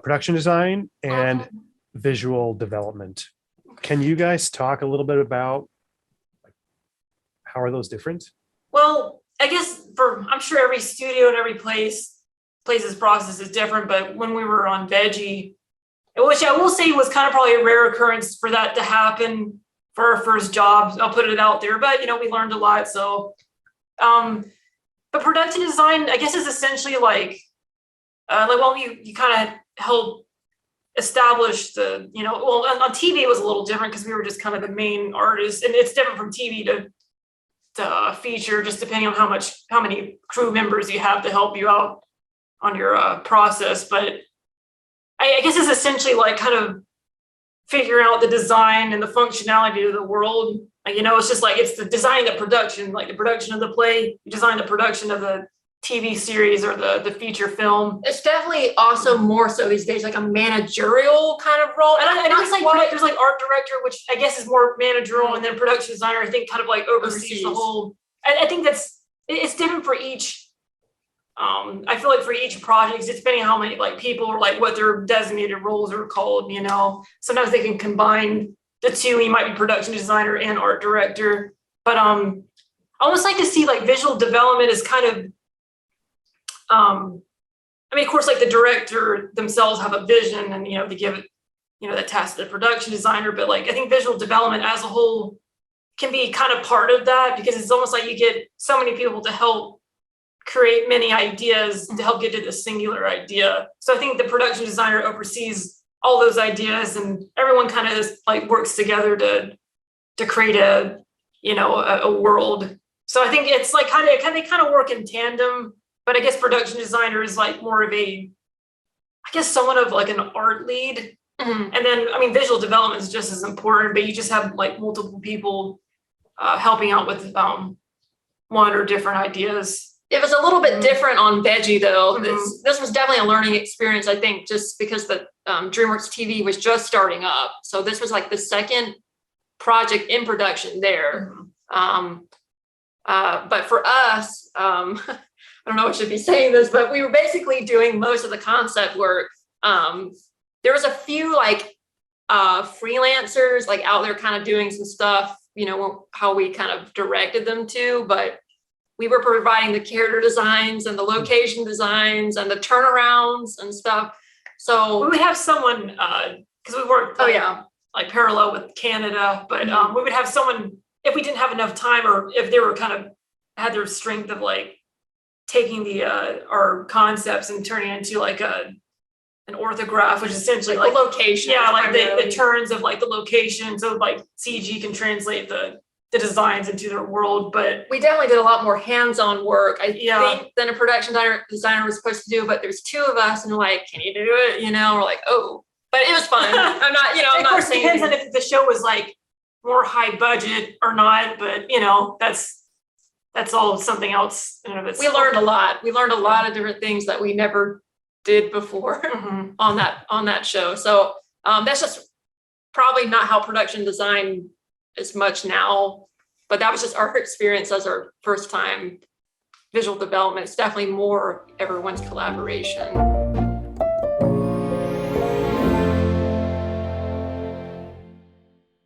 production design and visual development. Can you guys talk a little bit about how are those different? Well, I guess I'm sure every studio and every place's process is different, but when we were on Veggie, which I will say was kind of probably a rare occurrence for that to happen for our first job. I'll put it out there, but we learned a lot. So, but production design, I guess, is essentially like you kind of help establish the, well, on TV it was a little different because we were just kind of the main artists, and it's different from TV to feature, just depending on how many crew members you have to help you out on your process. But I guess it's essentially like kind of figuring out the design and the functionality of the world. It's just like, it's the design, the production, like the production of the play, you design the production of the TV series or the feature film. It's definitely also more so these days like a managerial kind of role. And I know it's like there's like art director, which I guess is more managerial, and then production designer, I think, kind of like oversees the whole. I think it's different for each. I feel like for each project, it's depending on how many like people or like what their designated roles are called. Sometimes they can combine the two. You might be production designer and art director, but I almost like to see like visual development is kind of. Of course, like the director themselves have a vision, and they give it, that task to the production designer. But like I think visual development as a whole can be kind of part of that, because it's almost like you get so many people to help create many ideas to help get to the singular idea. So I think the production designer oversees all those ideas, and everyone kind of just like works together to create a world. So I think it's like they kind of work in tandem. But I guess production designer is like more of somewhat of like an art lead. Mm-hmm. And then, visual development is just as important, but you just have like multiple people helping out with one or different ideas. It was a little bit different on Veggie though. Mm-hmm. This was definitely a learning experience, I think, just because the DreamWorks TV was just starting up. So this was like the second project in production there. Mm-hmm. But for us, I don't know if I should be saying this, but we were basically doing most of the concept work. There was a few like freelancers like out there kind of doing some stuff, how we kind of directed them to, but we were providing the character designs and the location designs and the turnarounds and stuff. So we would have someone, because we worked like parallel with Canada, but we would have someone, if we didn't have enough time, or if they were kind of had their strength of like taking our concepts and turning it into like an orthograph, which is essentially like the location. Yeah, like the turns of like the location. So like CG can translate the designs into their world. But we definitely did a lot more hands-on work, I think, than a production designer was supposed to do. But there's two of us, and we're like, can you do it? We're like, oh, but it was fun. I'm not, I'm not saying. Of course, depends on if the show was like more high budget or not. But that's all something else. We learned a lot. We learned a lot of different things that we never did before on that show. So that's just probably not how production design is much now, but that was just our experience as our first time visual development. It's definitely more everyone's collaboration.